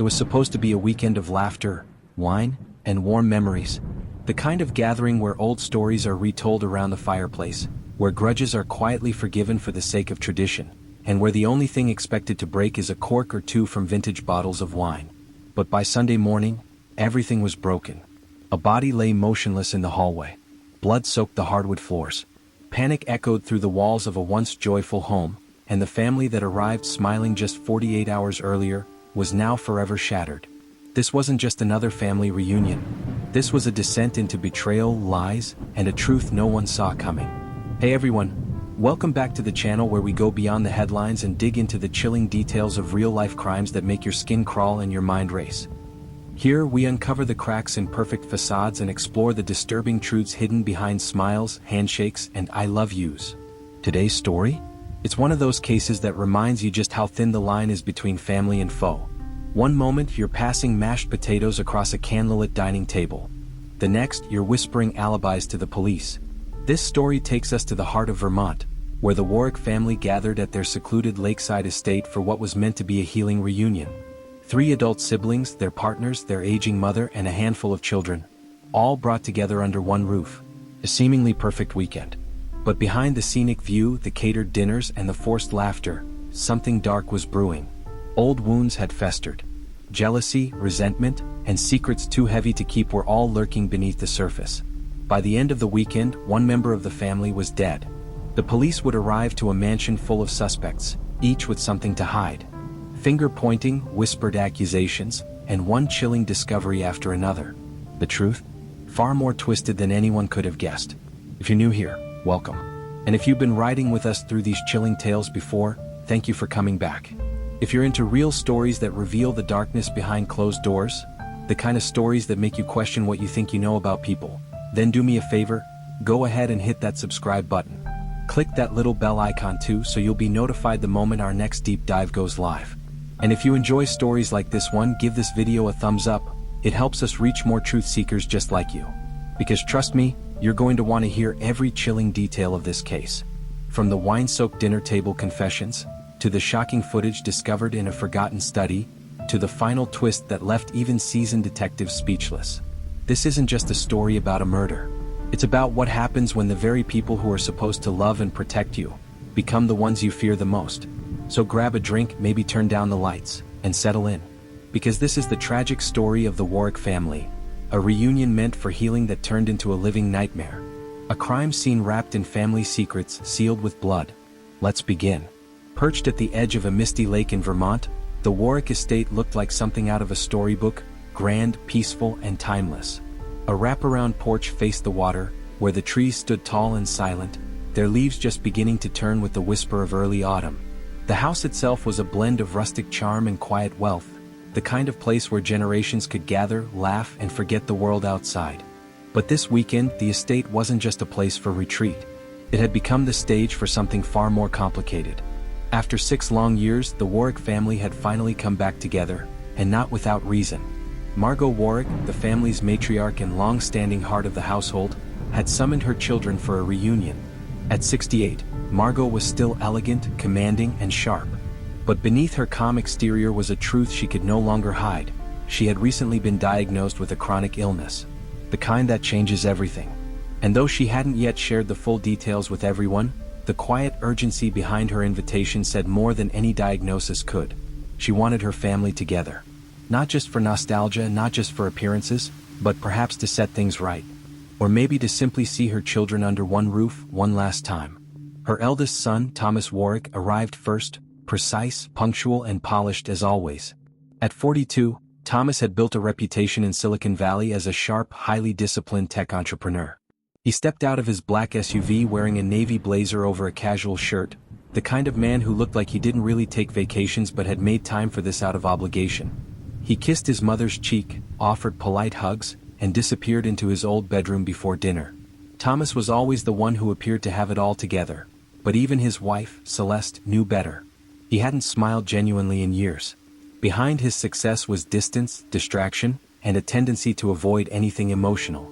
It was supposed to be a weekend of laughter, wine, and warm memories. The kind of gathering where old stories are retold around the fireplace, where grudges are quietly forgiven for the sake of tradition, and where the only thing expected to break is a cork or two from vintage bottles of wine. But by Sunday morning, everything was broken. A body lay motionless in the hallway. Blood soaked the hardwood floors. Panic echoed through the walls of a once joyful home, and the family that arrived smiling just 48 hours earlier was now forever shattered. This wasn't just another family reunion. This was a descent into betrayal, lies, and a truth no one saw coming. Hey everyone, welcome back to the channel where we go beyond the headlines and dig into the chilling details of real-life crimes that make your skin crawl and your mind race. Here we uncover the cracks in perfect facades and explore the disturbing truths hidden behind smiles, handshakes, and I love yous. Today's story? It's one of those cases that reminds you just how thin the line is between family and foe. One moment you're passing mashed potatoes across a candlelit dining table. The next you're whispering alibis to the police. This story takes us to the heart of Vermont, where the Warwick family gathered at their secluded lakeside estate for what was meant to be a healing reunion. 3 adult siblings, their partners, their aging mother, and a handful of children, all brought together under one roof. A seemingly perfect weekend. But behind the scenic view, the catered dinners, and the forced laughter, something dark was brewing. Old wounds had festered. Jealousy, resentment, and secrets too heavy to keep were all lurking beneath the surface. By the end of the weekend, one member of the family was dead. The police would arrive to a mansion full of suspects, each with something to hide. Finger-pointing, whispered accusations, and one chilling discovery after another. The truth? Far more twisted than anyone could have guessed. If you're new here, welcome. And if you've been riding with us through these chilling tales before, thank you for coming back. If you're into real stories that reveal the darkness behind closed doors, the kind of stories that make you question what you think you know about people, then do me a favor, go ahead and hit that subscribe button. Click that little bell icon too so you'll be notified the moment our next deep dive goes live. And if you enjoy stories like this one, give this video a thumbs up. It helps us reach more truth seekers just like you. Because trust me, you're going to want to hear every chilling detail of this case. From the wine-soaked dinner table confessions, to the shocking footage discovered in a forgotten study, to the final twist that left even seasoned detectives speechless. This isn't just a story about a murder. It's about what happens when the very people who are supposed to love and protect you become the ones you fear the most. So grab a drink, maybe turn down the lights, and settle in. Because this is the tragic story of the Warwick family. A reunion meant for healing that turned into a living nightmare. A crime scene wrapped in family secrets, sealed with blood. Let's begin. Perched at the edge of a misty lake in Vermont, the Warwick estate looked like something out of a storybook, grand, peaceful, and timeless. A wraparound porch faced the water, where the trees stood tall and silent, their leaves just beginning to turn with the whisper of early autumn. The house itself was a blend of rustic charm and quiet wealth, the kind of place where generations could gather, laugh, and forget the world outside. But this weekend, the estate wasn't just a place for retreat. It had become the stage for something far more complicated. After 6 long years, the Warwick family had finally come back together, and not without reason. Margot Warwick, the family's matriarch and long-standing heart of the household, had summoned her children for a reunion. At 68, Margot was still elegant, commanding, and sharp. But beneath her calm exterior was a truth she could no longer hide. She had recently been diagnosed with a chronic illness. The kind that changes everything. And though she hadn't yet shared the full details with everyone, the quiet urgency behind her invitation said more than any diagnosis could. She wanted her family together. Not just for nostalgia, not just for appearances, but perhaps to set things right. Or maybe to simply see her children under one roof, one last time. Her eldest son, Thomas Warwick, arrived first, precise, punctual, and polished as always. At 42, Thomas had built a reputation in Silicon Valley as a sharp, highly disciplined tech entrepreneur. He stepped out of his black SUV wearing a navy blazer over a casual shirt, the kind of man who looked like he didn't really take vacations but had made time for this out of obligation. He kissed his mother's cheek, offered polite hugs, and disappeared into his old bedroom before dinner. Thomas was always the one who appeared to have it all together, but even his wife, Celeste, knew better. He hadn't smiled genuinely in years. Behind his success was distance, distraction, and a tendency to avoid anything emotional.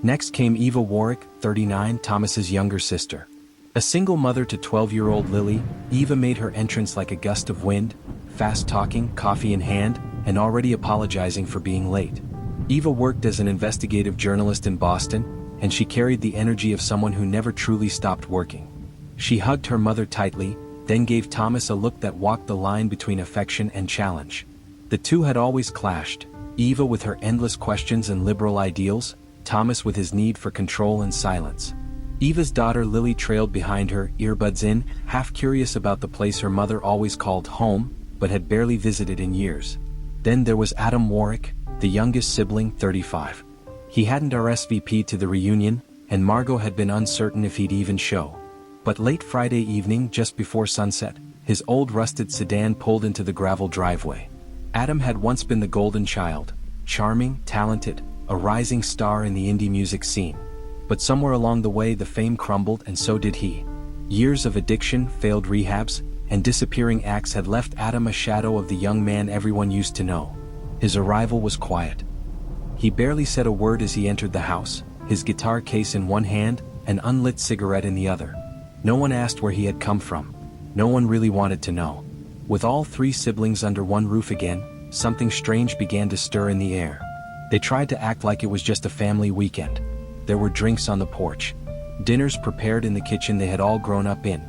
Next came Eva Warwick, 39, Thomas's younger sister. A single mother to 12-year-old Lily, Eva made her entrance like a gust of wind, fast-talking, coffee in hand, and already apologizing for being late. Eva worked as an investigative journalist in Boston, and she carried the energy of someone who never truly stopped working. She hugged her mother tightly, then gave Thomas a look that walked the line between affection and challenge. The two had always clashed, Eva with her endless questions and liberal ideals, Thomas with his need for control and silence. Eva's daughter Lily trailed behind her, earbuds in, half curious about the place her mother always called home, but had barely visited in years. Then there was Adam Warwick, the youngest sibling, 35. He hadn't RSVP'd to the reunion, and Margot had been uncertain if he'd even show. But late Friday evening, just before sunset, his old rusted sedan pulled into the gravel driveway. Adam had once been the golden child, charming, talented, a rising star in the indie music scene. But somewhere along the way the fame crumbled, and so did he. Years of addiction, failed rehabs, and disappearing acts had left Adam a shadow of the young man everyone used to know. His arrival was quiet. He barely said a word as he entered the house, his guitar case in one hand, an unlit cigarette in the other. No one asked where he had come from. No one really wanted to know. With all three siblings under one roof again, something strange began to stir in the air. They tried to act like it was just a family weekend. There were drinks on the porch, dinners prepared in the kitchen they had all grown up in,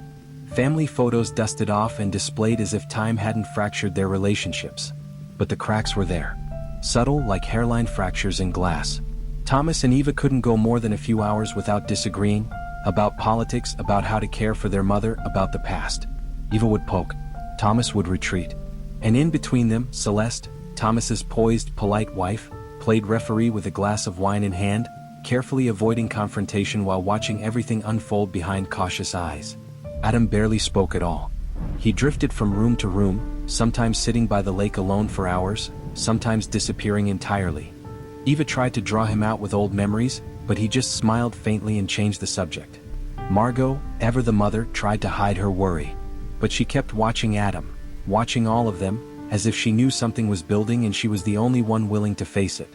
family photos dusted off and displayed as if time hadn't fractured their relationships. But the cracks were there, subtle like hairline fractures in glass. Thomas and Eva couldn't go more than a few hours without disagreeing, about politics, about how to care for their mother, about the past. Eva would poke, Thomas would retreat. And in between them, Celeste, Thomas's poised, polite wife, played referee with a glass of wine in hand, carefully avoiding confrontation while watching everything unfold behind cautious eyes. Adam barely spoke at all. He drifted from room to room, sometimes sitting by the lake alone for hours, sometimes disappearing entirely. Eva tried to draw him out with old memories, but he just smiled faintly and changed the subject. Margot, ever the mother, tried to hide her worry. But she kept watching Adam, watching all of them, as if she knew something was building and she was the only one willing to face it.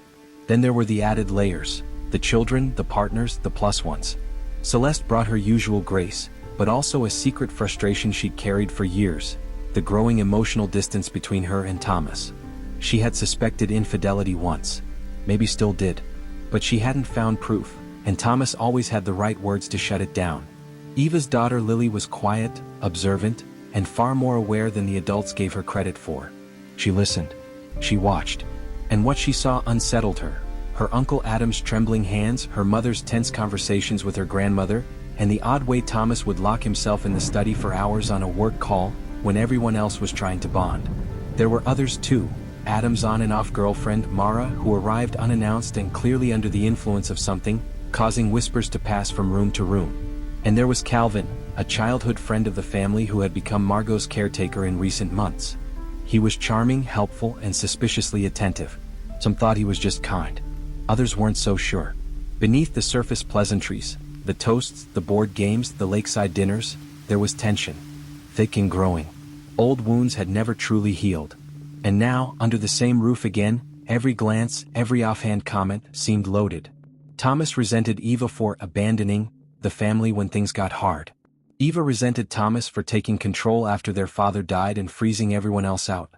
Then there were the added layers, the children, the partners, the plus ones. Celeste brought her usual grace, but also a secret frustration she'd carried for years, the growing emotional distance between her and Thomas. She had suspected infidelity once, maybe still did, but she hadn't found proof, and Thomas always had the right words to shut it down. Eva's daughter Lily was quiet, observant, and far more aware than the adults gave her credit for. She listened. She watched. And what she saw unsettled her. Her Uncle Adam's trembling hands, her mother's tense conversations with her grandmother, and the odd way Thomas would lock himself in the study for hours on a work call when everyone else was trying to bond. There were others too. Adam's on and off girlfriend, Mara, who arrived unannounced and clearly under the influence of something, causing whispers to pass from room to room. And there was Calvin, a childhood friend of the family who had become Margot's caretaker in recent months. He was charming, helpful, and suspiciously attentive. Some thought he was just kind. Others weren't so sure. Beneath the surface pleasantries, the toasts, the board games, the lakeside dinners, there was tension, thick and growing. Old wounds had never truly healed. And now, under the same roof again, every glance, every offhand comment seemed loaded. Thomas resented Eva for abandoning the family when things got hard. Eva resented Thomas for taking control after their father died and freezing everyone else out.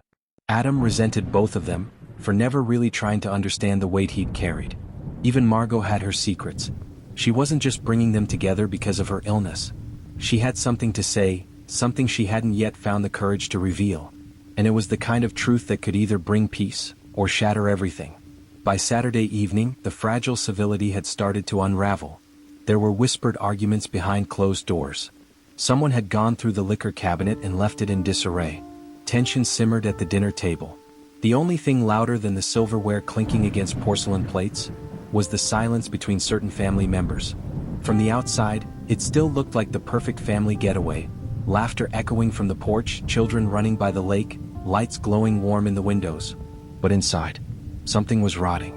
Adam resented both of them for never really trying to understand the weight he'd carried. Even Margot had her secrets. She wasn't just bringing them together because of her illness. She had something to say, something she hadn't yet found the courage to reveal. And it was the kind of truth that could either bring peace or shatter everything. By Saturday evening, the fragile civility had started to unravel. There were whispered arguments behind closed doors. Someone had gone through the liquor cabinet and left it in disarray. Tension simmered at the dinner table. The only thing louder than the silverware clinking against porcelain plates was the silence between certain family members. From the outside, it still looked like the perfect family getaway. Laughter echoing from the porch, children running by the lake, lights glowing warm in the windows. But inside, something was rotting.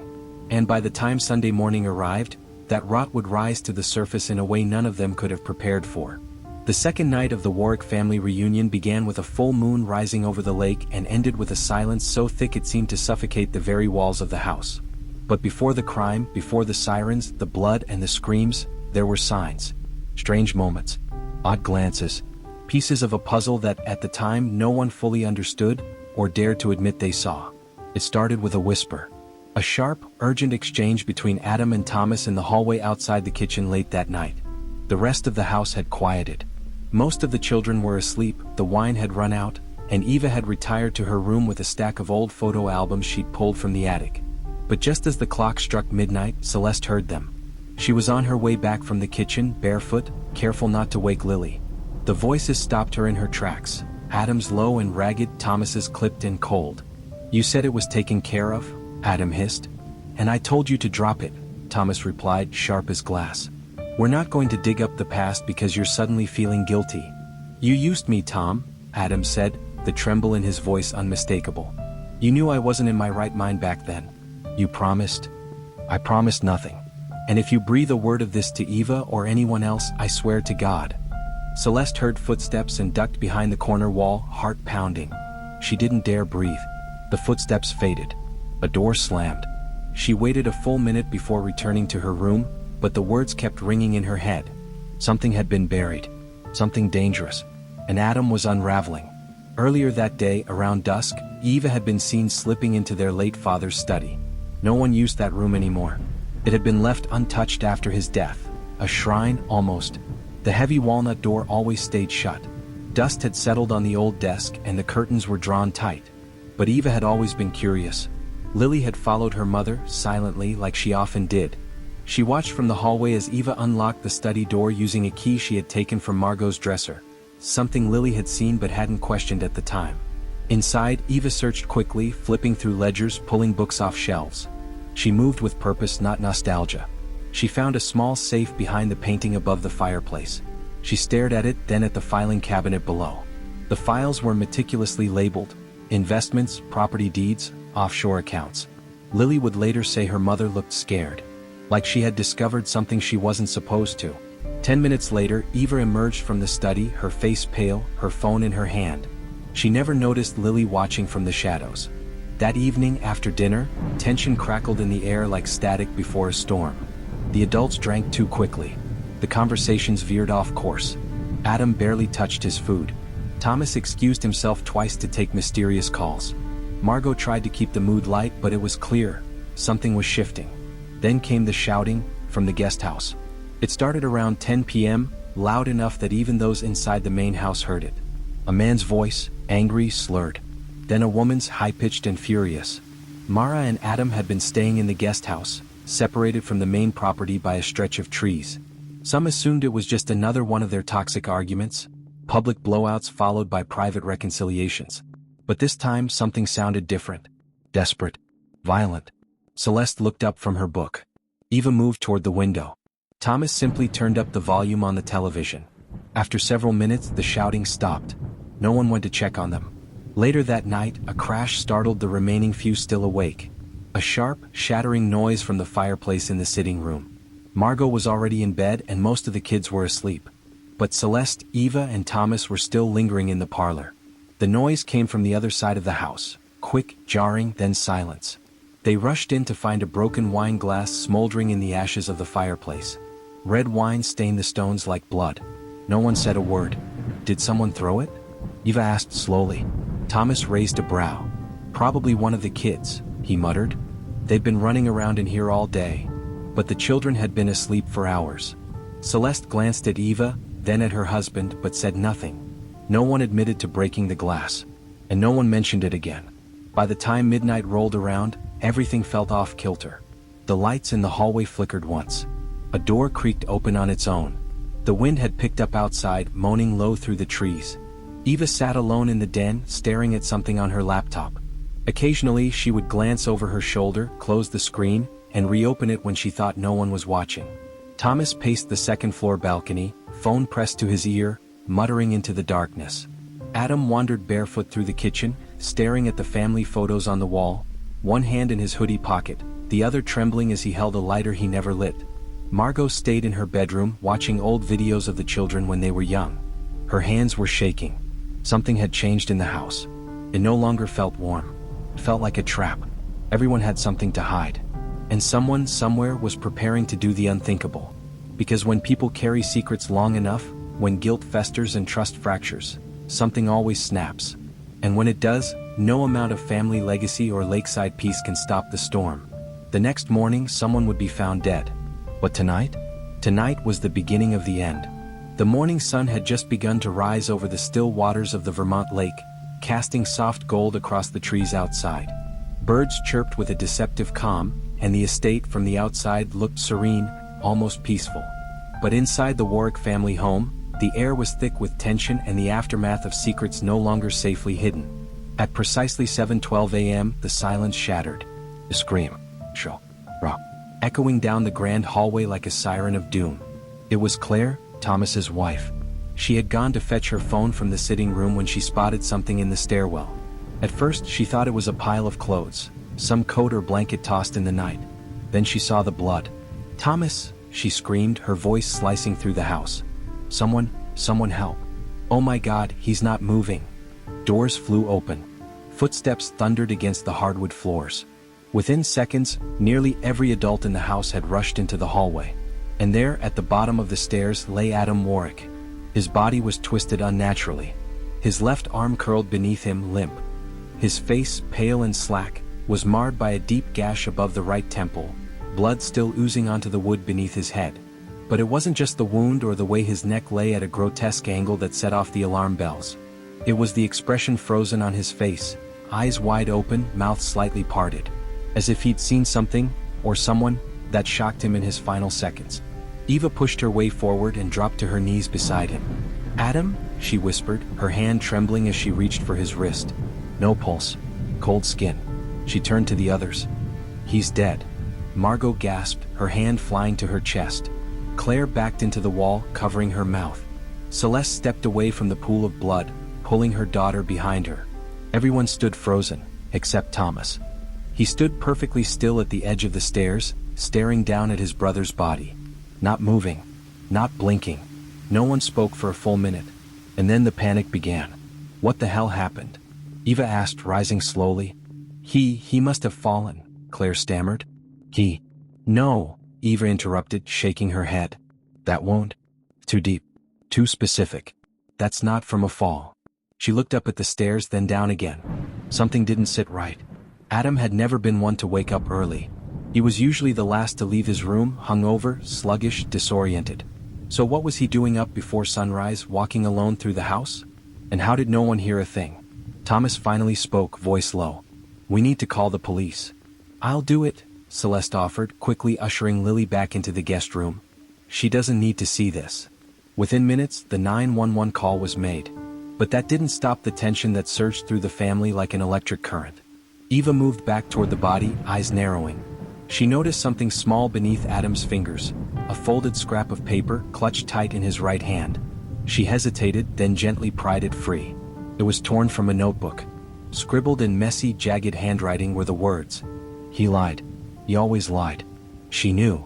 And by the time Sunday morning arrived, that rot would rise to the surface in a way none of them could have prepared for. The second night of the Warwick family reunion began with a full moon rising over the lake and ended with a silence so thick it seemed to suffocate the very walls of the house. But before the crime, before the sirens, the blood and the screams, there were signs. Strange moments, odd glances, pieces of a puzzle that at the time no one fully understood or dared to admit they saw. It started with a whisper. A sharp, urgent exchange between Adam and Thomas in the hallway outside the kitchen late that night. The rest of the house had quieted. Most of the children were asleep, the wine had run out, and Eva had retired to her room with a stack of old photo albums she'd pulled from the attic. But just as the clock struck midnight, Celeste heard them. She was on her way back from the kitchen, barefoot, careful not to wake Lily. The voices stopped her in her tracks. Adam's low and ragged, Thomas's clipped and cold. "You said it was taken care of?" Adam hissed. "And I told you to drop it," Thomas replied, sharp as glass. "We're not going to dig up the past because you're suddenly feeling guilty." "You used me, Tom," Adam said, the tremble in his voice unmistakable. "You knew I wasn't in my right mind back then. You promised." "I promised nothing. And if you breathe a word of this to Eva or anyone else, I swear to God." Celeste heard footsteps and ducked behind the corner wall, heart pounding. She didn't dare breathe. The footsteps faded. A door slammed. She waited a full minute before returning to her room, but the words kept ringing in her head. Something had been buried. Something dangerous. And Adam was unraveling. Earlier that day, around dusk, Eva had been seen slipping into their late father's study. No one used that room anymore. It had been left untouched after his death. A shrine, almost. The heavy walnut door always stayed shut. Dust had settled on the old desk and the curtains were drawn tight. But Eva had always been curious. Lily had followed her mother, silently, like she often did. She watched from the hallway as Eva unlocked the study door using a key she had taken from Margot's dresser. Something Lily had seen but hadn't questioned at the time. Inside, Eva searched quickly, flipping through ledgers, pulling books off shelves. She moved with purpose, not nostalgia. She found a small safe behind the painting above the fireplace. She stared at it, then at the filing cabinet below. The files were meticulously labeled: investments, property deeds, offshore accounts. Lily would later say her mother looked scared, like she had discovered something she wasn't supposed to. 10 minutes later, Eva emerged from the study, her face pale, her phone in her hand. She never noticed Lily watching from the shadows. That evening, after dinner, tension crackled in the air like static before a storm. The adults drank too quickly. The conversations veered off course. Adam barely touched his food. Thomas excused himself twice to take mysterious calls. Margot tried to keep the mood light, but it was clear. Something was shifting. Then came the shouting, from the guest house. It started around 10 p.m., loud enough that even those inside the main house heard it. A man's voice, angry, slurred. Then a woman's, high-pitched and furious. Mara and Adam had been staying in the guest house, separated from the main property by a stretch of trees. Some assumed it was just another one of their toxic arguments, public blowouts followed by private reconciliations. But this time something sounded different. Desperate. Violent. Celeste looked up from her book. Eva moved toward the window. Thomas simply turned up the volume on the television. After several minutes, the shouting stopped. No one went to check on them. Later that night, a crash startled the remaining few still awake. A sharp, shattering noise from the fireplace in the sitting room. Margot was already in bed and most of the kids were asleep. But Celeste, Eva, and Thomas were still lingering in the parlor. The noise came from the other side of the house. Quick, jarring, then silence. They rushed in to find a broken wine glass smoldering in the ashes of the fireplace. Red wine stained the stones like blood. No one said a word. Did someone throw it? Eva asked slowly. Thomas raised a brow. Probably one of the kids, he muttered. They've been running around in here all day. But the children had been asleep for hours. Celeste glanced at Eva, then at her husband, but said nothing. No one admitted to breaking the glass. And no one mentioned it again. By the time midnight rolled around, everything felt off kilter. The lights in the hallway flickered once. A door creaked open on its own. The wind had picked up outside, moaning low through the trees. Eva sat alone in the den, staring at something on her laptop. Occasionally, she would glance over her shoulder, close the screen, and reopen it when she thought no one was watching. Thomas paced the second-floor balcony, phone pressed to his ear, muttering into the darkness. Adam wandered barefoot through the kitchen, staring at the family photos on the wall, one hand in his hoodie pocket, the other trembling as he held a lighter he never lit. Margot stayed in her bedroom, watching old videos of the children when they were young. Her hands were shaking. Something had changed in the house. It no longer felt warm. It felt like a trap. Everyone had something to hide. And someone, somewhere, was preparing to do the unthinkable. Because when people carry secrets long enough, when guilt festers and trust fractures, something always snaps. And when it does, no amount of family legacy or lakeside peace can stop the storm. The next morning, someone would be found dead. But tonight? Tonight was the beginning of the end. The morning sun had just begun to rise over the still waters of the Vermont lake, casting soft gold across the trees outside. Birds chirped with a deceptive calm, and the estate from the outside looked serene, almost peaceful. But inside the Warwick family home, the air was thick with tension and the aftermath of secrets no longer safely hidden. At precisely 7:12 a.m., the silence shattered. A scream, echoing down the grand hallway like a siren of doom. It was Claire, Thomas's wife. She had gone to fetch her phone from the sitting room when she spotted something in the stairwell. At first, she thought it was a pile of clothes, some coat or blanket tossed in the night. Then she saw the blood. "Thomas!" she screamed, her voice slicing through the house. Someone help. Oh my God, he's not moving." Doors flew open. Footsteps thundered against the hardwood floors. Within seconds, nearly every adult in the house had rushed into the hallway. And there, at the bottom of the stairs, lay Adam Warwick. His body was twisted unnaturally. His left arm curled beneath him, limp. His face, pale and slack, was marred by a deep gash above the right temple, blood still oozing onto the wood beneath his head. But it wasn't just the wound or the way his neck lay at a grotesque angle that set off the alarm bells. It was the expression frozen on his face, eyes wide open, mouth slightly parted, as if he'd seen something, or someone, that shocked him in his final seconds. Eva pushed her way forward and dropped to her knees beside him. "Adam?" she whispered, her hand trembling as she reached for his wrist. No pulse. Cold skin. She turned to the others. "He's dead." Margot gasped, her hand flying to her chest. Claire backed into the wall, covering her mouth. Celeste stepped away from the pool of blood, pulling her daughter behind her. Everyone stood frozen, except Thomas. He stood perfectly still at the edge of the stairs, staring down at his brother's body. Not moving. Not blinking. No one spoke for a full minute. And then the panic began. "What the hell happened?" Eva asked, rising slowly. He must have fallen," Claire stammered. No," Eva interrupted, shaking her head. "That won't. Too deep. Too specific. That's not from a fall." She looked up at the stairs, then down again. Something didn't sit right. Adam had never been one to wake up early. He was usually the last to leave his room, hungover, sluggish, disoriented. So what was he doing up before sunrise, walking alone through the house? And how did no one hear a thing? Thomas finally spoke, voice low. "We need to call the police." "I'll do it," Celeste offered, quickly ushering Lily back into the guest room. "She doesn't need to see this." Within minutes, the 911 call was made. But that didn't stop the tension that surged through the family like an electric current. Eva moved back toward the body, eyes narrowing. She noticed something small beneath Adam's fingers, a folded scrap of paper clutched tight in his right hand. She hesitated, then gently pried it free. It was torn from a notebook. Scribbled in messy, jagged handwriting were the words, "He lied. He always lied." She knew.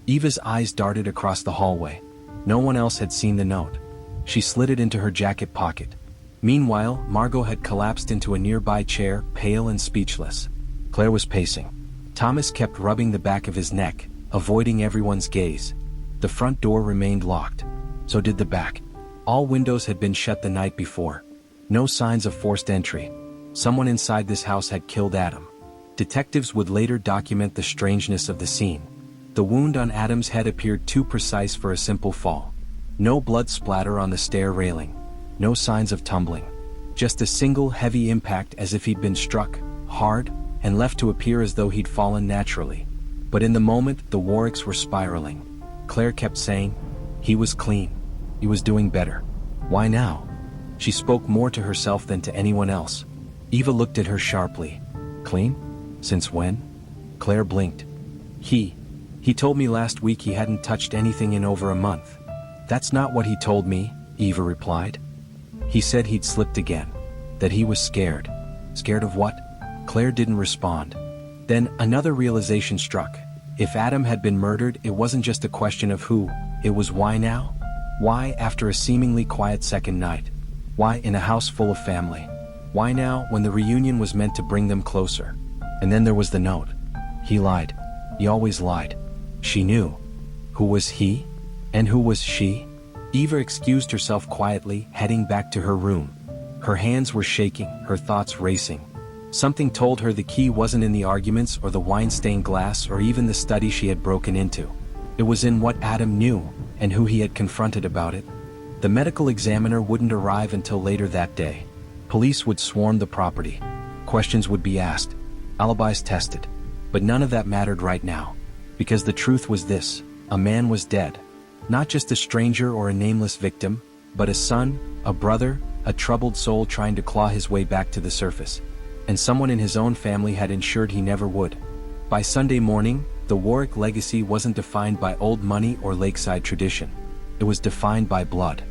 Eva's eyes darted across the hallway. No one else had seen the note. She slid it into her jacket pocket. Meanwhile, Margot had collapsed into a nearby chair, pale and speechless. Claire was pacing. Thomas kept rubbing the back of his neck, avoiding everyone's gaze. The front door remained locked. So did the back. All windows had been shut the night before. No signs of forced entry. Someone inside this house had killed Adam. Detectives would later document the strangeness of the scene. The wound on Adam's head appeared too precise for a simple fall. No blood splatter on the stair railing. No signs of tumbling. Just a single heavy impact, as if he'd been struck, hard, and left to appear as though he'd fallen naturally. But in the moment, the Warwicks were spiraling. Claire kept saying, "He was clean. He was doing better. Why now?" She spoke more to herself than to anyone else. Eva looked at her sharply. "Clean? Since when?" Claire blinked. He told me last week he hadn't touched anything in over a month." "That's not what he told me," Eva replied. "He said he'd slipped again. That he was scared." "Scared of what?" Claire didn't respond. Then another realization struck. If Adam had been murdered, it wasn't just a question of who, it was why now? Why after a seemingly quiet second night? Why in a house full of family? Why now, when the reunion was meant to bring them closer? And then there was the note. He lied. He always lied. She knew. Who was he? And who was she? Eva excused herself quietly, heading back to her room. Her hands were shaking, her thoughts racing. Something told her the key wasn't in the arguments or the wine-stained glass or even the study she had broken into. It was in what Adam knew, and who he had confronted about it. The medical examiner wouldn't arrive until later that day. Police would swarm the property. Questions would be asked. Alibis tested. But none of that mattered right now. Because the truth was this: a man was dead. Not just a stranger or a nameless victim, but a son, a brother, a troubled soul trying to claw his way back to the surface. And someone in his own family had ensured he never would. By Sunday morning, the Warwick legacy wasn't defined by old money or lakeside tradition. It was defined by blood.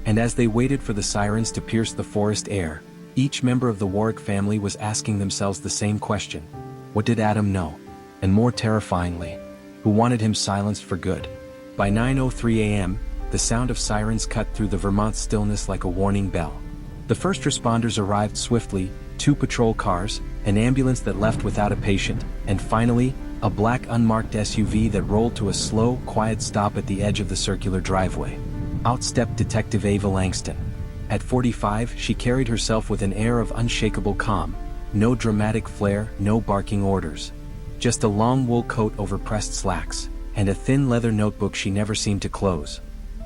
And as they waited for the sirens to pierce the forest air, each member of the Warwick family was asking themselves the same question. What did Adam know? And more terrifyingly, who wanted him silenced for good? By 9:03 a.m., the sound of sirens cut through the Vermont stillness like a warning bell. The first responders arrived swiftly, 2 patrol cars, an ambulance that left without a patient, and finally, a black unmarked SUV that rolled to a slow, quiet stop at the edge of the circular driveway. Out stepped Detective Ava Langston. At 45, she carried herself with an air of unshakable calm. No dramatic flair, no barking orders. Just a long wool coat over pressed slacks, and a thin leather notebook she never seemed to close.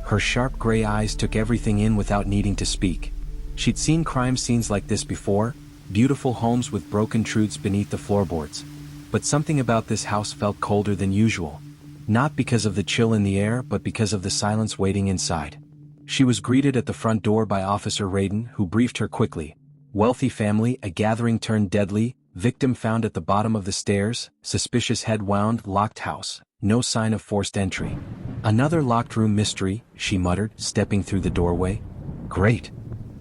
Her sharp gray eyes took everything in without needing to speak. She'd seen crime scenes like this before, beautiful homes with broken truths beneath the floorboards. But something about this house felt colder than usual. Not because of the chill in the air, but because of the silence waiting inside. She was greeted at the front door by Officer Radin, who briefed her quickly. Wealthy family, a gathering turned deadly, victim found at the bottom of the stairs, suspicious head wound, locked house, no sign of forced entry. Another locked room mystery, she muttered, stepping through the doorway. Great.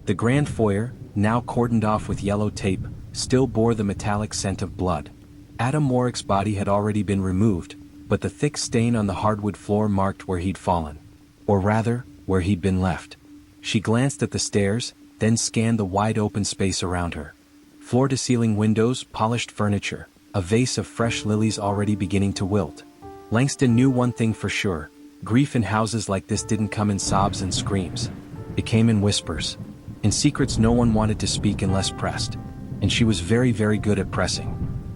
The grand foyer, now cordoned off with yellow tape, still bore the metallic scent of blood. Adam Warwick's body had already been removed, but the thick stain on the hardwood floor marked where he'd fallen. Or rather, where he'd been left. She glanced at the stairs, then scanned the wide-open space around her. Floor-to-ceiling windows, polished furniture, a vase of fresh lilies already beginning to wilt. Langston knew one thing for sure: grief in houses like this didn't come in sobs and screams. It came in whispers. In secrets no one wanted to speak unless pressed. And she was very, very good at pressing.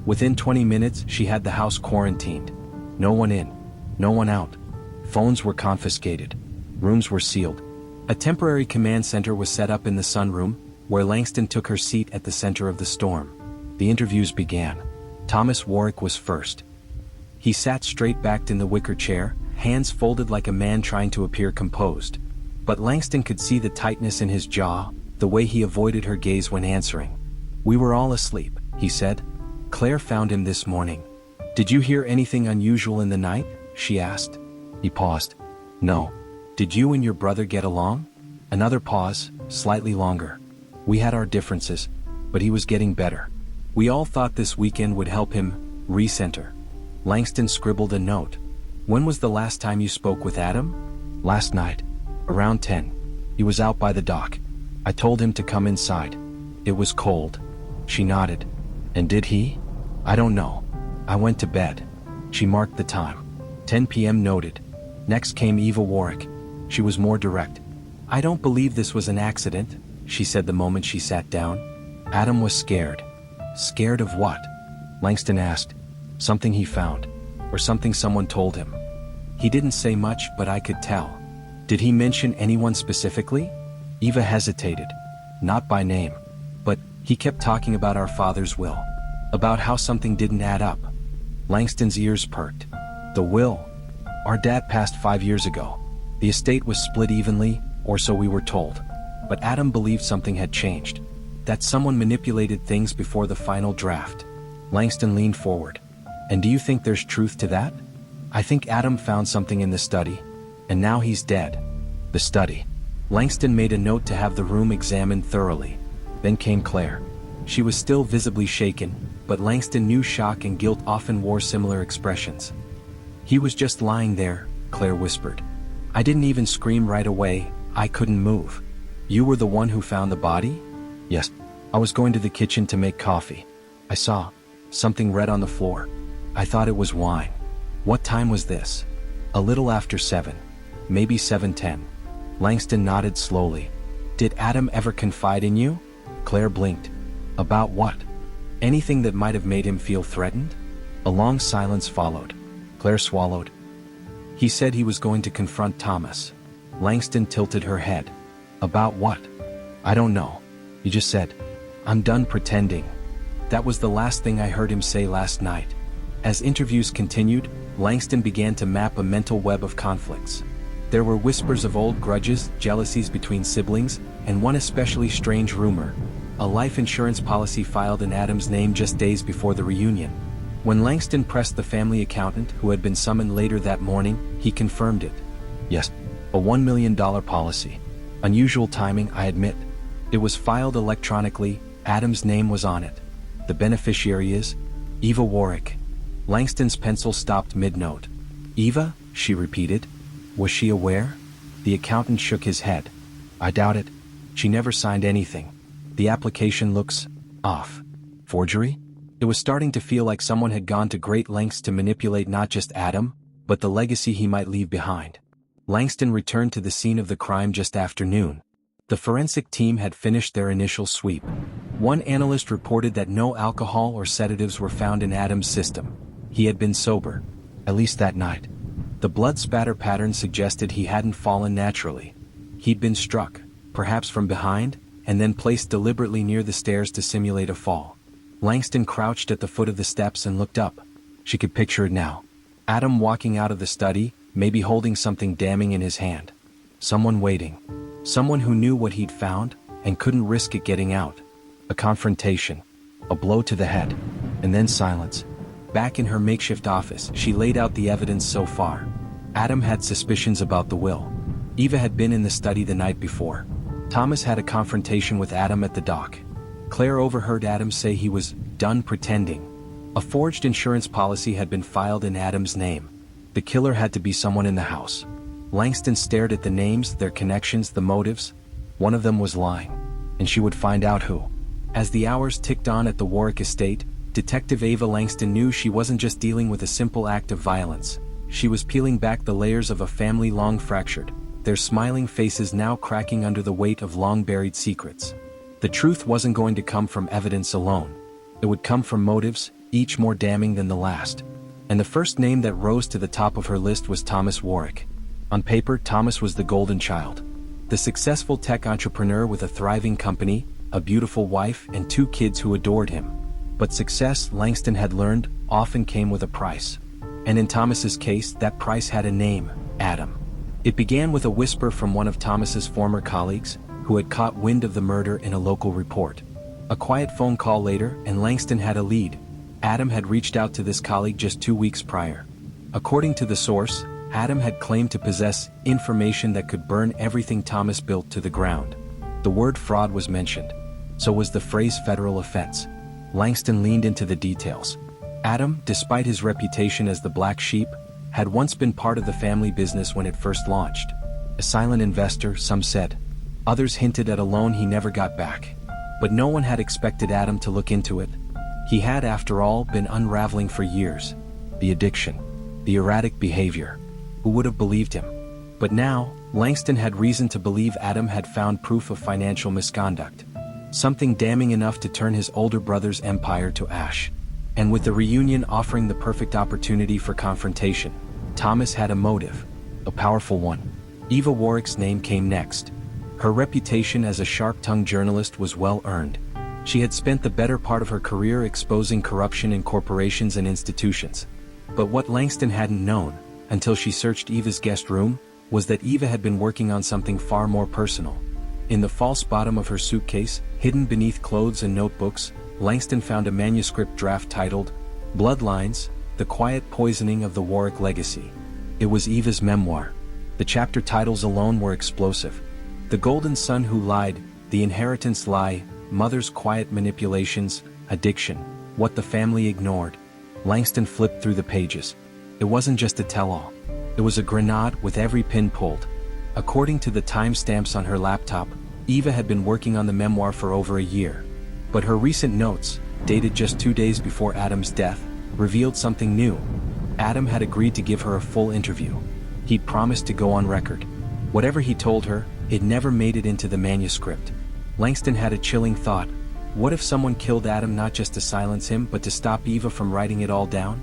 Within 20 minutes, she had the house quarantined. No one in, no one out. Phones were confiscated. Rooms were sealed. A temporary command center was set up in the sunroom, where Langston took her seat at the center of the storm. The interviews began. Thomas Warwick was first. He sat straight-backed in the wicker chair, hands folded like a man trying to appear composed. But Langston could see the tightness in his jaw, the way he avoided her gaze when answering. "We were all asleep," he said. "Claire found him this morning." "Did you hear anything unusual in the night?" she asked. He paused. "No." "Did you and your brother get along?" Another pause, slightly longer. "We had our differences, but he was getting better. We all thought this weekend would help him recenter." Langston scribbled a note. "When was the last time you spoke with Adam?" "Last night. Around 10. He was out by the dock. I told him to come inside. It was cold." She nodded. "And did he?" "I don't know. I went to bed." She marked the time. 10 p.m. noted. Next came Eva Warwick. She was more direct. "I don't believe this was an accident," she said the moment she sat down. Adam was scared. "Scared of what?" Langston asked. "Something he found. Or something someone told him." "He didn't say much, but I could tell." "Did he mention anyone specifically?" Eva hesitated. "Not by name. But he kept talking about our father's will. About how something didn't add up." Langston's ears perked. "The will? Our dad passed 5 years ago. The estate was split evenly, or so we were told. But Adam believed something had changed. That someone manipulated things before the final draft." Langston leaned forward. "And do you think there's truth to that?" "I think Adam found something in the study. And now he's dead." "The study." Langston made a note to have the room examined thoroughly. Then came Claire. She was still visibly shaken, but Langston knew shock and guilt often wore similar expressions. "He was just lying there," Claire whispered. "I didn't even scream right away, I couldn't move." "You were the one who found the body?" "Yes. I was going to the kitchen to make coffee. I saw something red on the floor. I thought it was wine." "What time was this?" "A little after 7. Maybe 7:10. Langston nodded slowly. "Did Adam ever confide in you?" Claire blinked. About what? Anything that might have made him feel threatened? A long silence followed. Claire swallowed. He said he was going to confront Thomas. Langston tilted her head. About what? I don't know. He just said, I'm done pretending. That was the last thing I heard him say last night. As interviews continued, Langston began to map a mental web of conflicts. There were whispers of old grudges, jealousies between siblings, and one especially strange rumor: a life insurance policy filed in Adam's name just days before the reunion. When Langston pressed the family accountant, who had been summoned later that morning, he confirmed it. Yes, a $1 million policy. Unusual timing, I admit. It was filed electronically, Adam's name was on it. The beneficiary is Eva Warwick. Langston's pencil stopped mid-note. Eva? She repeated. Was she aware? The accountant shook his head. I doubt it. She never signed anything. The application looks off. Forgery? It was starting to feel like someone had gone to great lengths to manipulate not just Adam, but the legacy he might leave behind. Langston returned to the scene of the crime just after noon. The forensic team had finished their initial sweep. One analyst reported that no alcohol or sedatives were found in Adam's system. He had been sober, at least that night. The blood spatter pattern suggested he hadn't fallen naturally. He'd been struck, perhaps from behind, and then placed deliberately near the stairs to simulate a fall. Langston crouched at the foot of the steps and looked up. She could picture it now. Adam walking out of the study, maybe holding something damning in his hand. Someone waiting. Someone who knew what he'd found, and couldn't risk it getting out. A confrontation. A blow to the head. And then silence. Back in her makeshift office, she laid out the evidence so far. Adam had suspicions about the will. Eva had been in the study the night before. Thomas had a confrontation with Adam at the dock. Claire overheard Adam say he was done pretending. A forged insurance policy had been filed in Adam's name. The killer had to be someone in the house. Langston stared at the names, their connections, the motives. One of them was lying. And she would find out who. As the hours ticked on at the Warwick estate, Detective Ava Langston knew she wasn't just dealing with a simple act of violence. She was peeling back the layers of a family long fractured, their smiling faces now cracking under the weight of long-buried secrets. The truth wasn't going to come from evidence alone. It would come from motives, each more damning than the last. And the first name that rose to the top of her list was Thomas Warwick. On paper, Thomas was the golden child. The successful tech entrepreneur with a thriving company, a beautiful wife, and 2 kids who adored him. But success, Langston had learned, often came with a price. And in Thomas's case, that price had a name: Adam. It began with a whisper from one of Thomas's former colleagues, who had caught wind of the murder in a local report. A quiet phone call later, and Langston had a lead. Adam had reached out to this colleague just 2 weeks prior. According to the source, Adam had claimed to possess information that could burn everything Thomas built to the ground. The word fraud was mentioned. So was the phrase federal offense. Langston leaned into the details. Adam, despite his reputation as the black sheep, had once been part of the family business when it first launched. A silent investor, some said. Others hinted at a loan he never got back. But no one had expected Adam to look into it. He had, after all, been unraveling for years. The addiction. The erratic behavior. Who would have believed him? But now, Langston had reason to believe Adam had found proof of financial misconduct. Something damning enough to turn his older brother's empire to ash. And with the reunion offering the perfect opportunity for confrontation, Thomas had a motive. A powerful one. Eva Warwick's name came next. Her reputation as a sharp-tongued journalist was well earned. She had spent the better part of her career exposing corruption in corporations and institutions. But what Langston hadn't known, until she searched Eva's guest room, was that Eva had been working on something far more personal. In the false bottom of her suitcase, hidden beneath clothes and notebooks, Langston found a manuscript draft titled, Bloodlines, The Quiet Poisoning of the Warwick Legacy. It was Eva's memoir. The chapter titles alone were explosive. The Golden Son Who Lied, The Inheritance Lie, Mother's Quiet Manipulations, Addiction, What the Family Ignored. Langston flipped through the pages. It wasn't just a tell-all. It was a grenade with every pin pulled. According to the timestamps on her laptop, Eva had been working on the memoir for over a year. But her recent notes, dated just 2 days before Adam's death, revealed something new. Adam had agreed to give her a full interview. He'd promised to go on record. Whatever he told her, it never made it into the manuscript. Langston had a chilling thought. What if someone killed Adam not just to silence him but to stop Eva from writing it all down?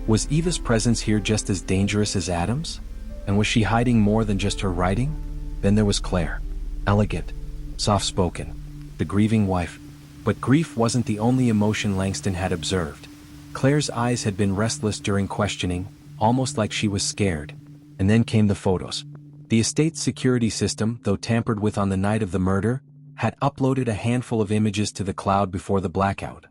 Was Eva's presence here just as dangerous as Adam's? And was she hiding more than just her writing? Then there was Claire. Elegant, soft-spoken, the grieving wife. But grief wasn't the only emotion Langston had observed. Claire's eyes had been restless during questioning, almost like she was scared. And then came the photos. The estate's security system, though tampered with on the night of the murder, had uploaded a handful of images to the cloud before the blackout.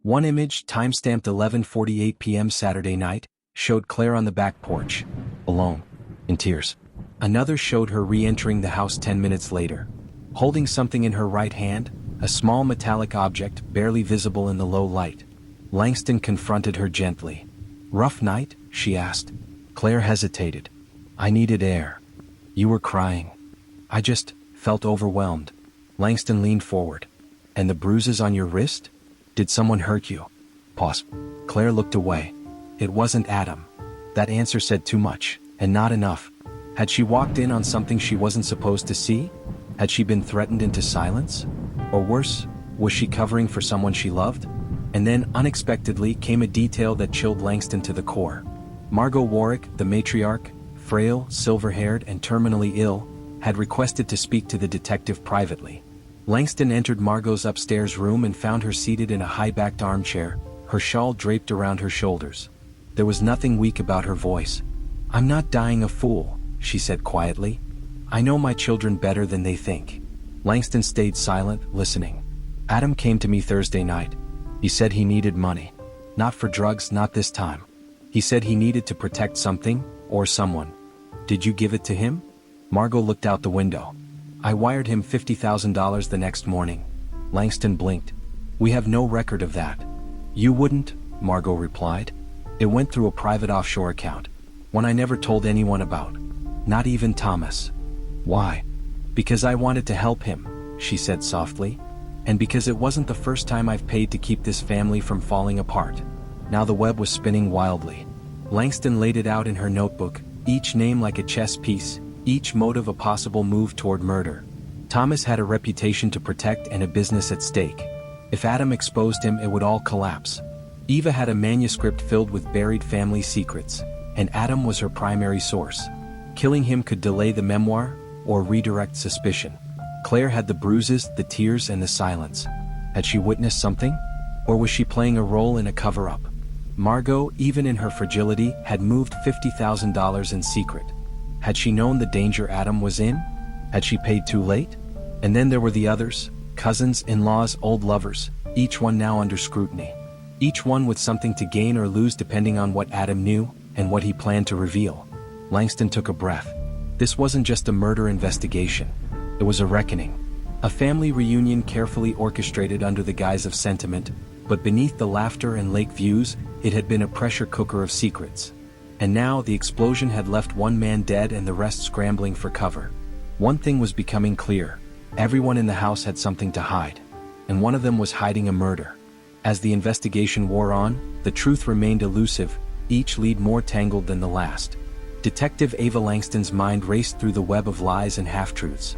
One image, timestamped 11:48 p.m. Saturday night, showed Claire on the back porch, alone, in tears. Another showed her re-entering the house 10 minutes later, holding something in her right hand, a small metallic object barely visible in the low light. Langston confronted her gently. "Rough night?" she asked. Claire hesitated. "I needed air. You were crying. I just felt overwhelmed." Langston leaned forward. "And the bruises on your wrist? Did someone hurt you?" Pause. Claire looked away. It wasn't Adam. That answer said too much, and not enough. Had she walked in on something she wasn't supposed to see? Had she been threatened into silence? Or worse, was she covering for someone she loved? And then, unexpectedly, came a detail that chilled Langston to the core. Margot Warwick, the matriarch, frail, silver-haired, and terminally ill, had requested to speak to the detective privately. Langston entered Margot's upstairs room and found her seated in a high-backed armchair, her shawl draped around her shoulders. There was nothing weak about her voice. "I'm not dying a fool," she said quietly. "I know my children better than they think." Langston stayed silent, listening. "Adam came to me Thursday night. He said he needed money. Not for drugs, not this time. He said he needed to protect something, or someone. Did you give it to him?" Margot looked out the window. "I wired him $50,000 the next morning." Langston blinked. "We have no record of that." "You wouldn't," Margot replied. "It went through a private offshore account. One I never told anyone about. Not even Thomas." "Why?" "Because I wanted to help him," she said softly. "And because it wasn't the first time I've paid to keep this family from falling apart." Now the web was spinning wildly. Langston laid it out in her notebook, each name like a chess piece, each motive a possible move toward murder. Thomas had a reputation to protect and a business at stake. If Adam exposed him, it would all collapse. Eva had a manuscript filled with buried family secrets, and Adam was her primary source. Killing him could delay the memoir, or redirect suspicion. Claire had the bruises, the tears, and the silence. Had she witnessed something? Or was she playing a role in a cover-up? Margot, even in her fragility, had moved $50,000 in secret. Had she known the danger Adam was in? Had she paid too late? And then there were the others, cousins, in-laws, old lovers, each one now under scrutiny. Each one with something to gain or lose depending on what Adam knew, and what he planned to reveal. Langston took a breath. This wasn't just a murder investigation. It was a reckoning. A family reunion carefully orchestrated under the guise of sentiment, but beneath the laughter and lake views, it had been a pressure cooker of secrets. And now the explosion had left one man dead and the rest scrambling for cover. One thing was becoming clear. Everyone in the house had something to hide. And one of them was hiding a murder. As the investigation wore on, the truth remained elusive, each lead more tangled than the last. Detective Ava Langston's mind raced through the web of lies and half-truths.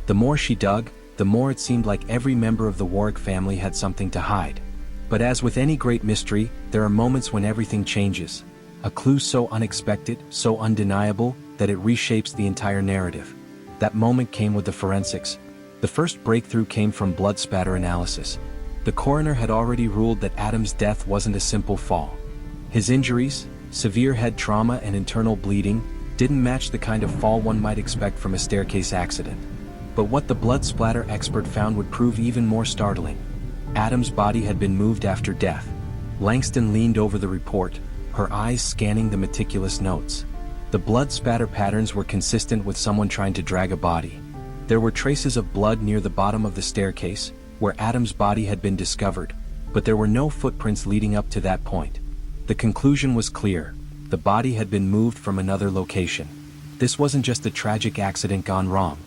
The more she dug, the more it seemed like every member of the Warwick family had something to hide. But as with any great mystery, there are moments when everything changes. A clue so unexpected, so undeniable, that it reshapes the entire narrative. That moment came with the forensics. The first breakthrough came from blood spatter analysis. The coroner had already ruled that Adam's death wasn't a simple fall. His injuries, severe head trauma and internal bleeding, didn't match the kind of fall one might expect from a staircase accident. But what the blood splatter expert found would prove even more startling. Adam's body had been moved after death. Langston leaned over the report, her eyes scanning the meticulous notes. The blood spatter patterns were consistent with someone trying to drag a body. There were traces of blood near the bottom of the staircase, where Adam's body had been discovered, but there were no footprints leading up to that point. The conclusion was clear. The body had been moved from another location. This wasn't just a tragic accident gone wrong.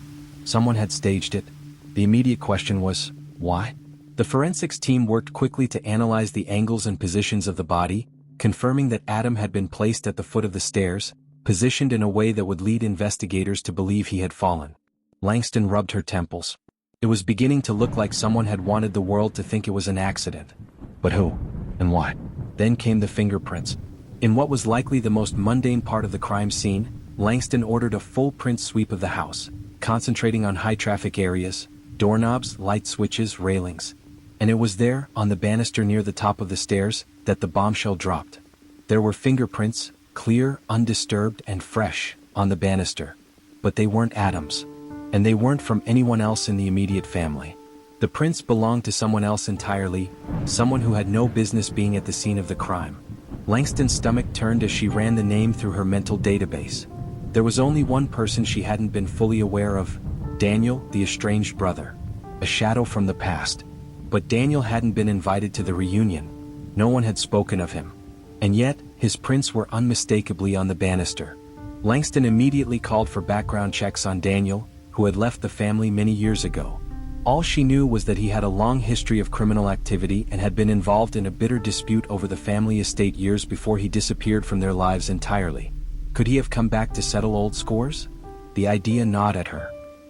Someone had staged it. The immediate question was, why? The forensics team worked quickly to analyze the angles and positions of the body, confirming that Adam had been placed at the foot of the stairs, positioned in a way that would lead investigators to believe he had fallen. Langston rubbed her temples. It was beginning to look like someone had wanted the world to think it was an accident. But who? And why? Then came the fingerprints. In what was likely the most mundane part of the crime scene, Langston ordered a full print sweep of the house, concentrating on high-traffic areas, doorknobs, light switches, railings. And it was there, on the banister near the top of the stairs, that the bombshell dropped. There were fingerprints, clear, undisturbed, and fresh, on the banister. But they weren't Adam's. And they weren't from anyone else in the immediate family. The prints belonged to someone else entirely, someone who had no business being at the scene of the crime. Langston's stomach turned as she ran the name through her mental database. There was only one person she hadn't been fully aware of: Daniel, the estranged brother. A shadow from the past. But Daniel hadn't been invited to the reunion. No one had spoken of him. And yet, his prints were unmistakably on the banister. Langston immediately called for background checks on Daniel, who had left the family many years ago. All she knew was that he had a long history of criminal activity and had been involved in a bitter dispute over the family estate years before he disappeared from their lives entirely. Could he have come back to settle old scores? The idea gnawed at her.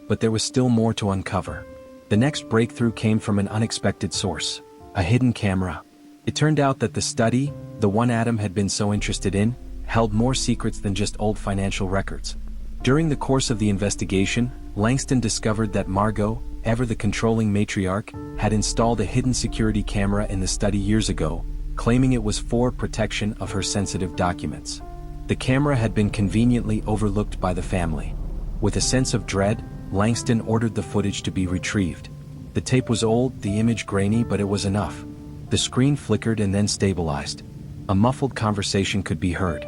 But there was still more to uncover. The next breakthrough came from an unexpected source: a hidden camera. It turned out that the study, the one Adam had been so interested in, held more secrets than just old financial records. During the course of the investigation, Langston discovered that Margot, ever the controlling matriarch, had installed a hidden security camera in the study years ago, claiming it was for protection of her sensitive documents. The camera had been conveniently overlooked by the family. With a sense of dread, Langston ordered the footage to be retrieved. The tape was old, the image grainy, but it was enough. The screen flickered and then stabilized. A muffled conversation could be heard.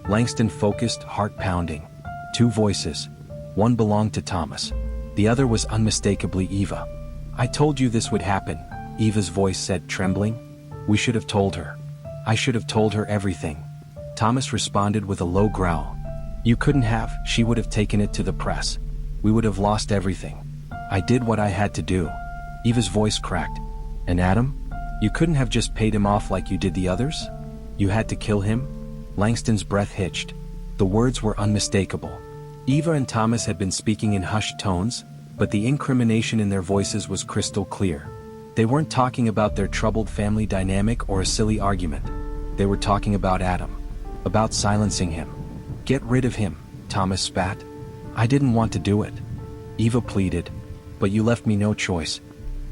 Langston focused, heart pounding. Two voices. One belonged to Thomas. The other was unmistakably Eva. "I told you this would happen," Eva's voice said, trembling. "We should have told her. I should have told her everything." Thomas responded with a low growl. "You couldn't have, she would have taken it to the press. We would have lost everything. I did what I had to do." Eva's voice cracked. "And Adam? You couldn't have just paid him off like you did the others? You had to kill him?" Langston's breath hitched. The words were unmistakable. Eva and Thomas had been speaking in hushed tones, but the incrimination in their voices was crystal clear. They weren't talking about their troubled family dynamic or a silly argument. They were talking about Adam. About silencing him. "Get rid of him," Thomas spat. "I didn't want to do it," Eva pleaded. "But you left me no choice.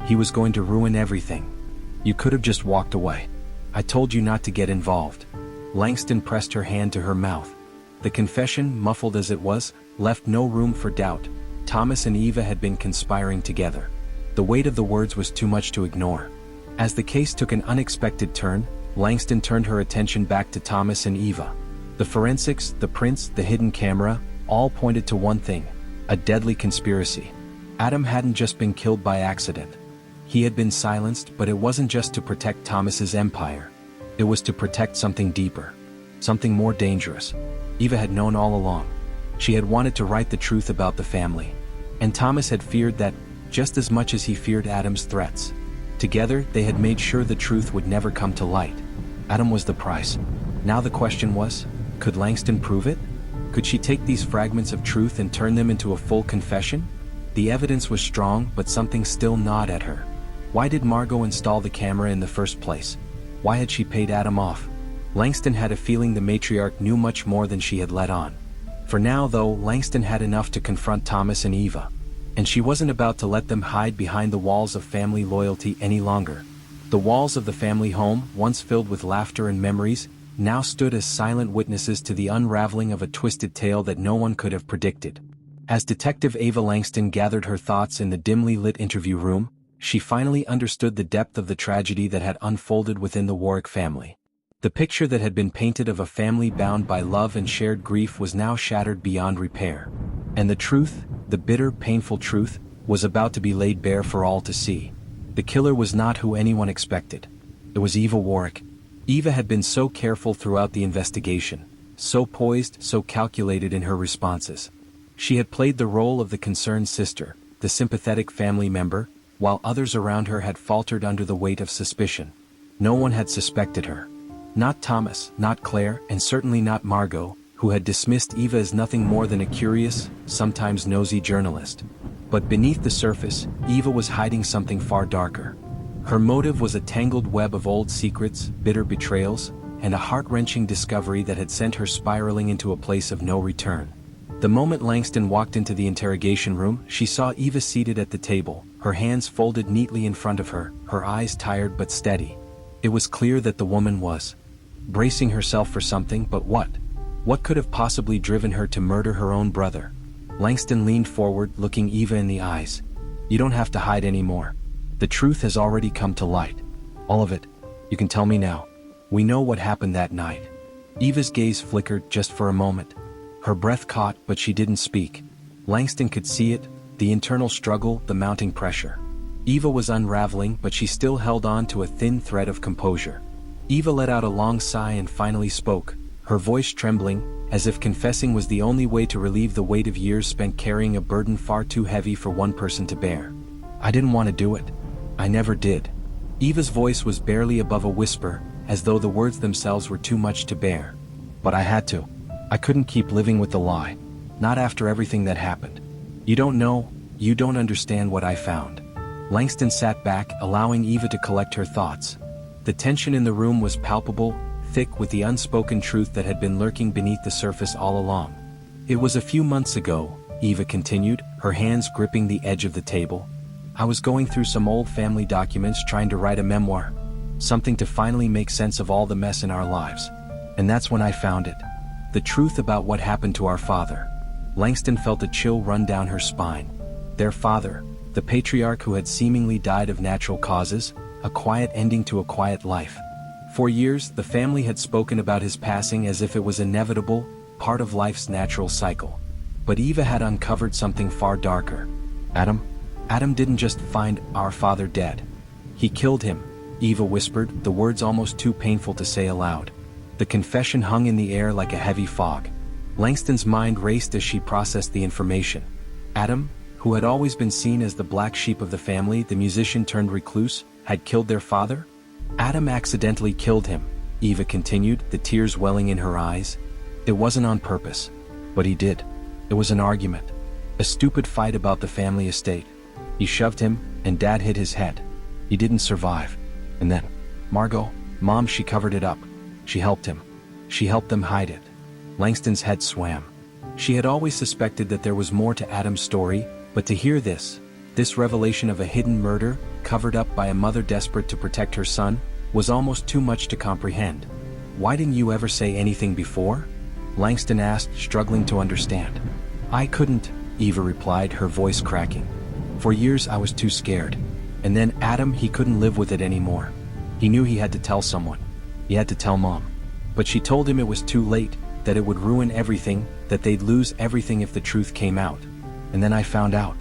He was going to ruin everything. You could have just walked away. I told you not to get involved." Langston pressed her hand to her mouth. The confession, muffled as it was, left no room for doubt. Thomas and Eva had been conspiring together. The weight of the words was too much to ignore. As the case took an unexpected turn, Langston turned her attention back to Thomas and Eva. The forensics, the prints, the hidden camera, all pointed to one thing: a deadly conspiracy. Adam hadn't just been killed by accident. He had been silenced, but it wasn't just to protect Thomas's empire. It was to protect something deeper. Something more dangerous. Eva had known all along. She had wanted to write the truth about the family. And Thomas had feared that, just as much as he feared Adam's threats. Together, they had made sure the truth would never come to light. Adam was the price. Now the question was, could Langston prove it? Could she take these fragments of truth and turn them into a full confession? The evidence was strong, but something still gnawed at her. Why did Margot install the camera in the first place? Why had she paid Adam off? Langston had a feeling the matriarch knew much more than she had let on. For now, though, Langston had enough to confront Thomas and Eva. And she wasn't about to let them hide behind the walls of family loyalty any longer. The walls of the family home, once filled with laughter and memories, now stood as silent witnesses to the unraveling of a twisted tale that no one could have predicted. As Detective Ava Langston gathered her thoughts in the dimly lit interview room, she finally understood the depth of the tragedy that had unfolded within the Warwick family. The picture that had been painted of a family bound by love and shared grief was now shattered beyond repair. And the truth, the bitter, painful truth, was about to be laid bare for all to see. The killer was not who anyone expected. It was Eva Warwick. Eva had been so careful throughout the investigation, so poised, so calculated in her responses. She had played the role of the concerned sister, the sympathetic family member, while others around her had faltered under the weight of suspicion. No one had suspected her. Not Thomas, not Claire, and certainly not Margot, who had dismissed Eva as nothing more than a curious, sometimes nosy journalist. But beneath the surface, Eva was hiding something far darker. Her motive was a tangled web of old secrets, bitter betrayals, and a heart-wrenching discovery that had sent her spiraling into a place of no return. The moment Langston walked into the interrogation room, she saw Eva seated at the table, her hands folded neatly in front of her, her eyes tired but steady. It was clear that the woman was bracing herself for something, but what? What could have possibly driven her to murder her own brother? Langston leaned forward, looking Eva in the eyes. "You don't have to hide anymore. The truth has already come to light. All of it. You can tell me now. We know what happened that night." Eva's gaze flickered just for a moment. Her breath caught, but she didn't speak. Langston could see it, the internal struggle, the mounting pressure. Eva was unraveling, but she still held on to a thin thread of composure. Eva let out a long sigh and finally spoke, her voice trembling, as if confessing was the only way to relieve the weight of years spent carrying a burden far too heavy for one person to bear. "I didn't want to do it. I never did." Eva's voice was barely above a whisper, as though the words themselves were too much to bear. "But I had to. I couldn't keep living with the lie. Not after everything that happened. You don't know, you don't understand what I found." Langston sat back, allowing Eva to collect her thoughts. The tension in the room was palpable, thick with the unspoken truth that had been lurking beneath the surface all along. "It was a few months ago," Eva continued, her hands gripping the edge of the table. "I was going through some old family documents trying to write a memoir. Something to finally make sense of all the mess in our lives. And that's when I found it. The truth about what happened to our father." Langston felt a chill run down her spine. Their father, the patriarch who had seemingly died of natural causes, a quiet ending to a quiet life. For years, the family had spoken about his passing as if it was inevitable, part of life's natural cycle. But Eva had uncovered something far darker. Adam didn't just find our father dead. He killed him, Eva whispered, the words almost too painful to say aloud. The confession hung in the air like a heavy fog. Langston's mind raced as she processed the information. Adam, who had always been seen as the black sheep of the family, the musician turned recluse, had killed their father? Adam accidentally killed him, Eva continued, the tears welling in her eyes. It wasn't on purpose. But he did. It was an argument. A stupid fight about the family estate. He shoved him, and Dad hit his head. He didn't survive. And then, Margot, Mom, she covered it up. She helped him. She helped them hide it. Langston's head swam. She had always suspected that there was more to Adam's story, but to hear this revelation of a hidden murder, covered up by a mother desperate to protect her son, was almost too much to comprehend. "Why didn't you ever say anything before?" Langston asked, struggling to understand. "I couldn't," Eva replied, her voice cracking. "For years I was too scared. And then Adam, he couldn't live with it anymore. He knew he had to tell someone. He had to tell Mom. But she told him it was too late, that it would ruin everything, that they'd lose everything if the truth came out. And then I found out.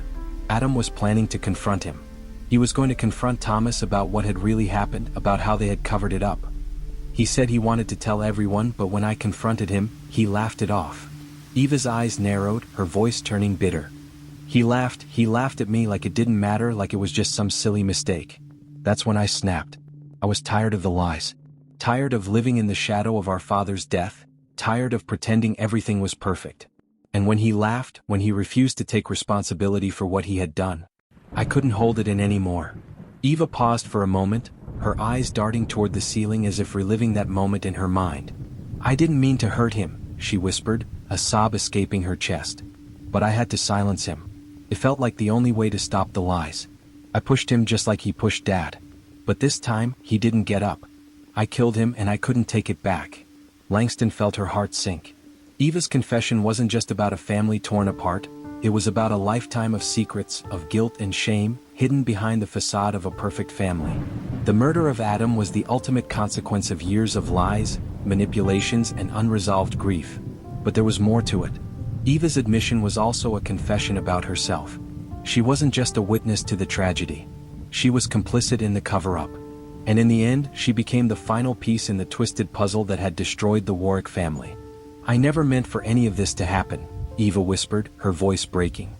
Adam was planning to confront him. He was going to confront Thomas about what had really happened, about how they had covered it up. He said he wanted to tell everyone, but when I confronted him, he laughed it off." Eva's eyes narrowed, her voice turning bitter. He laughed at me like it didn't matter, like it was just some silly mistake. That's when I snapped. I was tired of the lies. Tired of living in the shadow of our father's death, tired of pretending everything was perfect. And when he laughed, when he refused to take responsibility for what he had done, I couldn't hold it in anymore. Eva paused for a moment, her eyes darting toward the ceiling as if reliving that moment in her mind. "I didn't mean to hurt him," she whispered, a sob escaping her chest. "But I had to silence him. It felt like the only way to stop the lies. I pushed him just like he pushed Dad. But this time, he didn't get up. I killed him and I couldn't take it back." Langston felt her heart sink. Eva's confession wasn't just about a family torn apart, it was about a lifetime of secrets, of guilt and shame, hidden behind the facade of a perfect family. The murder of Adam was the ultimate consequence of years of lies, manipulations, and unresolved grief. But there was more to it. Eva's admission was also a confession about herself. She wasn't just a witness to the tragedy. She was complicit in the cover-up. And in the end, she became the final piece in the twisted puzzle that had destroyed the Warwick family. "I never meant for any of this to happen," Eva whispered, her voice breaking.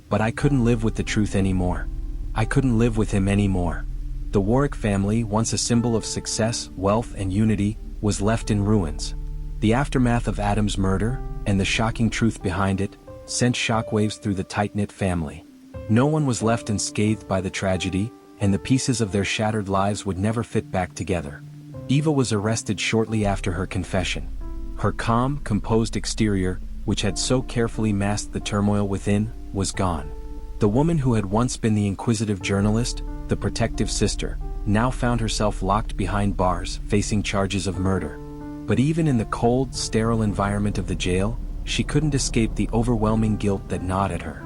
"But I couldn't live with the truth anymore. I couldn't live with him anymore." The Warwick family, once a symbol of success, wealth, and unity, was left in ruins. The aftermath of Adam's murder, and the shocking truth behind it, sent shockwaves through the tight-knit family. No one was left unscathed by the tragedy, and the pieces of their shattered lives would never fit back together. Eva was arrested shortly after her confession. Her calm, composed exterior, which had so carefully masked the turmoil within, was gone. The woman who had once been the inquisitive journalist, the protective sister, now found herself locked behind bars, facing charges of murder. But even in the cold, sterile environment of the jail, she couldn't escape the overwhelming guilt that gnawed at her.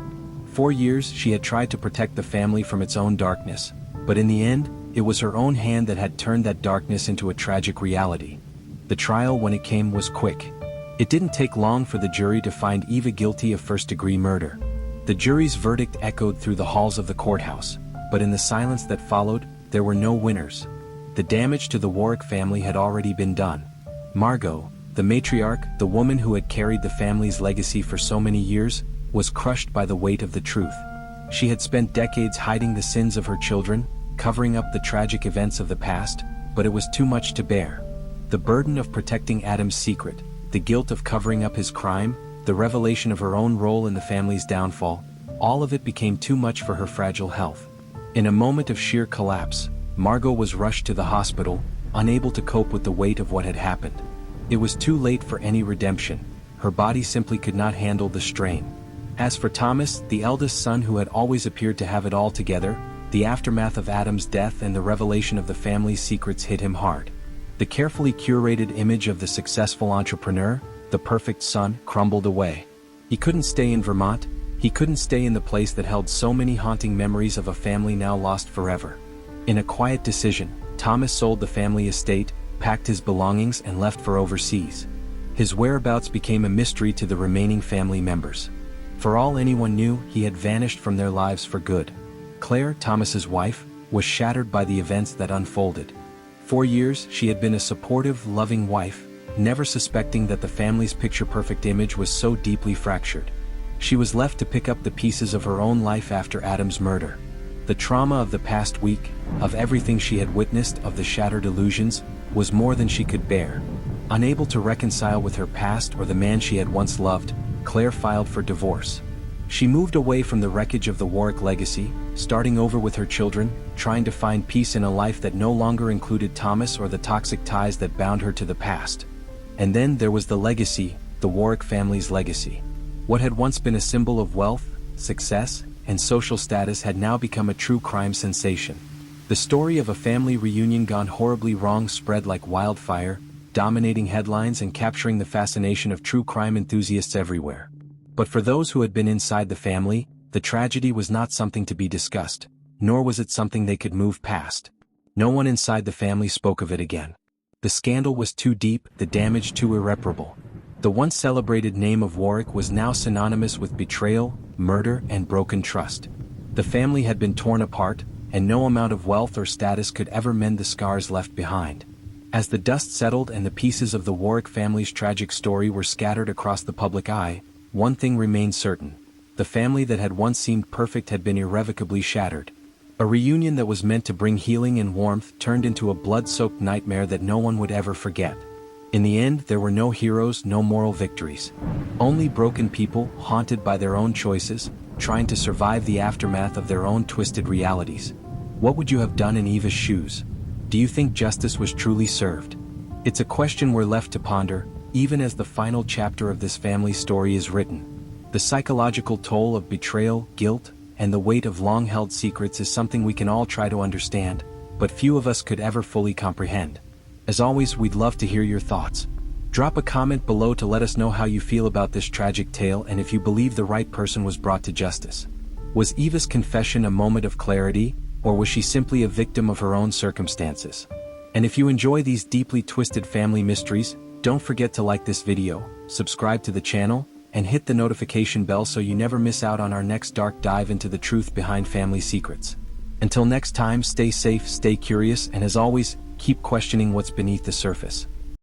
For years she had tried to protect the family from its own darkness, but in the end, it was her own hand that had turned that darkness into a tragic reality. The trial, when it came, was quick. It didn't take long for the jury to find Eva guilty of first-degree murder. The jury's verdict echoed through the halls of the courthouse, but in the silence that followed, there were no winners. The damage to the Warwick family had already been done. Margot, the matriarch, the woman who had carried the family's legacy for so many years, was crushed by the weight of the truth. She had spent decades hiding the sins of her children, covering up the tragic events of the past, but it was too much to bear. The burden of protecting Adam's secret, the guilt of covering up his crime, the revelation of her own role in the family's downfall, all of it became too much for her fragile health. In a moment of sheer collapse, Margot was rushed to the hospital, unable to cope with the weight of what had happened. It was too late for any redemption. Her body simply could not handle the strain. As for Thomas, the eldest son who had always appeared to have it all together, the aftermath of Adam's death and the revelation of the family's secrets hit him hard. The carefully curated image of the successful entrepreneur, the perfect son, crumbled away. He couldn't stay in Vermont. He couldn't stay in the place that held so many haunting memories of a family now lost forever. In a quiet decision, Thomas sold the family estate, packed his belongings and left for overseas. His whereabouts became a mystery to the remaining family members. For all anyone knew, he had vanished from their lives for good. Claire, Thomas's wife, was shattered by the events that unfolded. For years, she had been a supportive, loving wife, never suspecting that the family's picture-perfect image was so deeply fractured. She was left to pick up the pieces of her own life after Adam's murder. The trauma of the past week, of everything she had witnessed, of the shattered illusions, was more than she could bear. Unable to reconcile with her past or the man she had once loved, Claire filed for divorce. She moved away from the wreckage of the Warwick legacy, starting over with her children, trying to find peace in a life that no longer included Thomas or the toxic ties that bound her to the past. And then there was the legacy, the Warwick family's legacy. What had once been a symbol of wealth, success, and social status had now become a true crime sensation. The story of a family reunion gone horribly wrong spread like wildfire, dominating headlines and capturing the fascination of true crime enthusiasts everywhere. But for those who had been inside the family, the tragedy was not something to be discussed, nor was it something they could move past. No one inside the family spoke of it again. The scandal was too deep, the damage too irreparable. The once celebrated name of Warwick was now synonymous with betrayal, murder, and broken trust. The family had been torn apart, and no amount of wealth or status could ever mend the scars left behind. As the dust settled and the pieces of the Warwick family's tragic story were scattered across the public eye, one thing remained certain. The family that had once seemed perfect had been irrevocably shattered. A reunion that was meant to bring healing and warmth turned into a blood-soaked nightmare that no one would ever forget. In the end, there were no heroes, no moral victories. Only broken people, haunted by their own choices, trying to survive the aftermath of their own twisted realities. What would you have done in Eva's shoes? Do you think justice was truly served? It's a question we're left to ponder, even as the final chapter of this family story is written. The psychological toll of betrayal, guilt, and the weight of long-held secrets is something we can all try to understand, but few of us could ever fully comprehend. As always, we'd love to hear your thoughts. Drop a comment below to let us know how you feel about this tragic tale and if you believe the right person was brought to justice. Was Eva's confession a moment of clarity, or was she simply a victim of her own circumstances? And if you enjoy these deeply twisted family mysteries, don't forget to like this video, subscribe to the channel, and hit the notification bell so you never miss out on our next dark dive into the truth behind family secrets. Until next time, stay safe, stay curious, and as always, keep questioning what's beneath the surface.